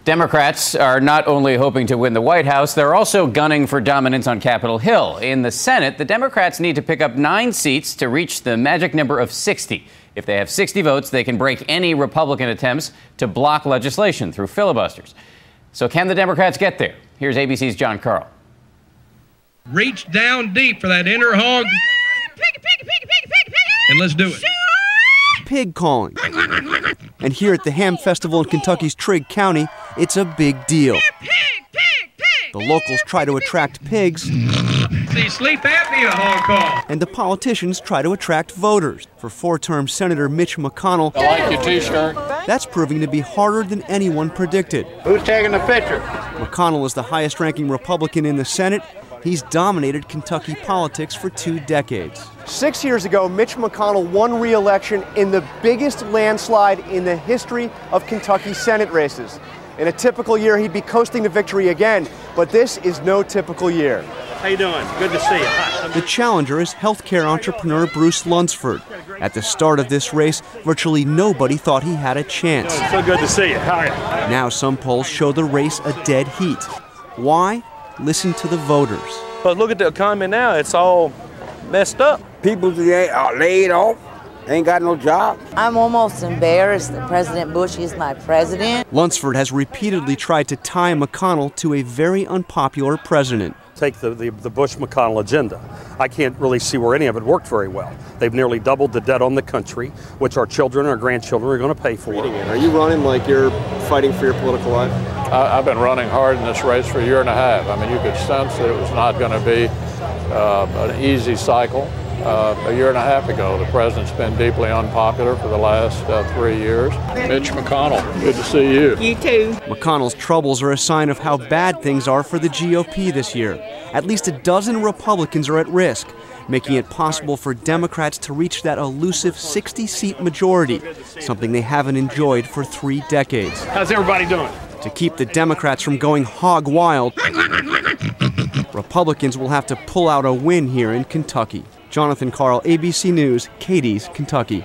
Democrats are not only hoping to win the White House, they're also gunning for dominance on Capitol Hill. In the Senate, the Democrats need to pick up 9 seats to reach the magic number of 60. If they have 60 votes, they can break any Republican attempts to block legislation through filibusters. So can the Democrats get there? Here's ABC's John Carl. Reach down deep for that inner hog. And let's do it. Pig calling. And here at the Ham Festival in Kentucky's Trigg County, it's a big deal. The locals try to attract pigs. See, sleep apnea hog call. And the politicians try to attract voters. For 4-term Senator Mitch McConnell, I like your t-shirt. That's proving to be harder than anyone predicted. Who's taking the picture? McConnell is the highest-ranking Republican in the Senate. He's dominated Kentucky politics for 2 decades. 6 years ago, Mitch McConnell won re-election in the biggest landslide in the history of Kentucky Senate races. In a typical year, he'd be coasting to victory again, but this is no typical year. How you doing? Good to see you. Hi. The challenger is healthcare entrepreneur Bruce Lunsford. At the start of this race, virtually nobody thought he had a chance. So good to see you. How are you? Now some polls show the race a dead heat. Why? Listen to the voters. But look at the economy now. It's all messed up. People today are laid off, ain't got no job. I'm almost embarrassed that President Bush is my president. Lunsford has repeatedly tried to tie McConnell to a very unpopular president. Take the Bush-McConnell agenda. I can't really see where any of it worked very well. They've nearly doubled the debt on the country, which our children and our grandchildren are going to pay for. Are you running like you're fighting for your political life? I've been running hard in this race for a year and a half. I mean, you could sense that it was not going to be an easy cycle. A year and a half ago, the president's been deeply unpopular for the last 3 years. Mitch McConnell, good to see you. You too. McConnell's troubles are a sign of how bad things are for the GOP this year. At least a dozen Republicans are at risk, making it possible for Democrats to reach that elusive 60-seat majority, something they haven't enjoyed for 3 decades. How's everybody doing? To keep the Democrats from going hog wild, Republicans will have to pull out a win here in Kentucky. Jonathan Carl, ABC News, Cadiz, Kentucky.